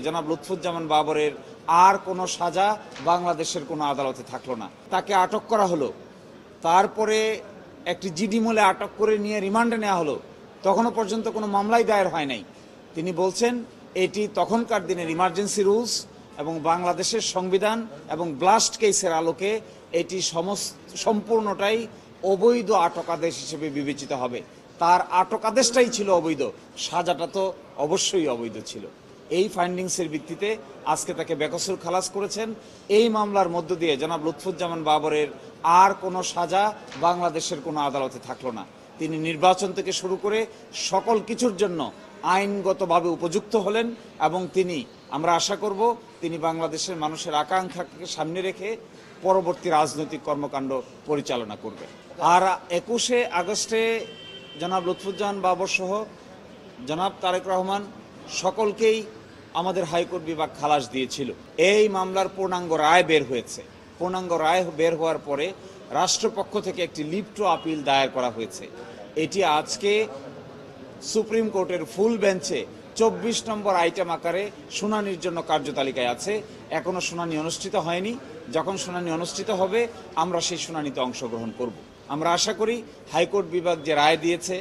জনাব লুৎফুজ্জামান বাবরের আর কোনো সাজা বাংলাদেশের কোনো আদালতে থাকলো না। তাকে আটক করা হলো, তারপরে একটি জিডি মোলে আটক করে নিয়ে রিমান্ডে নেওয়া হলো। তখনও পর্যন্ত কোনো মামলাই দায়ের হয় নাই। তিনি বলছেন এটি তখনকার দিনের ইমার্জেন্সি রুলস এবং বাংলাদেশের সংবিধান এবং ব্লাস্ট কেসের আলোকে এটি সম্পূর্ণটাই অবৈধ আটক আদেশ হিসেবে বিবেচিত হবে। তার আটক আদেশটাই ছিল অবৈধ, সাজাটা তো অবশ্যই অবৈধ ছিল। এই ফাইন্ডিংসের ভিত্তিতে আজকে তাকে বেকসুর খালাস করেছেন। এই মামলার মধ্য দিয়ে জনাব লুৎফুজ্জামান বাবরের আর কোনো সাজা বাংলাদেশের কোনো আদালতে থাকলো না। তিনি নির্বাচন থেকে শুরু করে সকল কিছুর জন্য আইনগতভাবে উপযুক্ত হলেন এবং আমরা আশা করব তিনি বাংলাদেশের মানুষের আকাঙ্ক্ষাকে সামনে রেখে পরবর্তী রাজনৈতিক কর্মকাণ্ড পরিচালনা করবে। আর 21শে আগস্টে জনাব লুৎফুজ্জামান বাবর সহ জনাব তারেক রহমান সকলকেই আমাদের হাইকোর্ট বিভাগ খালাস দিয়েছিল। এই মামলার পূর্ণাঙ্গ রায় বের হয়েছে। পূর্ণাঙ্গ রায় বের হওয়ার পরে রাষ্ট্রপক্ষ থেকে একটি লিভ টু আপিল দায়ের করা হয়েছে। এটি আজকে সুপ্রিম কোর্টের ফুল বেঞ্চে 24 নম্বর আইটেম আকারে শুনানির জন্য কার্যতালিকায় আছে। এখনো শুনানি অনুষ্ঠিত হয়নি। যখন শুনানি অনুষ্ঠিত হবে আমরা সেই শুনানিতে অংশগ্রহণ করব। আমরা আশা করি হাইকোর্ট বিভাগ যে রায় দিয়েছে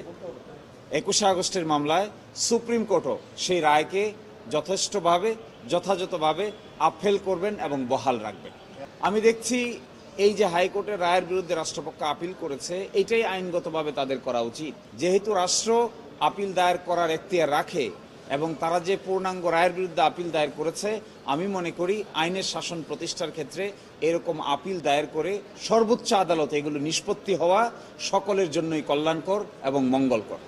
21শে আগস্টের মামলায়, সুপ্রিম কোর্টও সেই রায়কে যথাযথভাবে আপহেল করবেন এবং বহাল রাখবেন। আমি দেখছি এই যে হাইকোর্টের রায়ের বিরুদ্ধে রাষ্ট্রপক্ষ আপিল করেছে, এটাই আইনগতভাবে তাদের করা উচিত। যেহেতু রাষ্ট্র আপিল দায়ের করার এখতিয়ার রাখে এবং তারা যে পূর্ণাঙ্গ রায়ের বিরুদ্ধে আপিল দায়ের করেছে, আমি মনে করি আইনের শাসন প্রতিষ্ঠার ক্ষেত্রে এরকম আপিল দায়ের করে সর্বোচ্চ আদালতে এগুলো নিষ্পত্তি হওয়া সকলের জন্যই কল্যাণকর এবং মঙ্গলকর।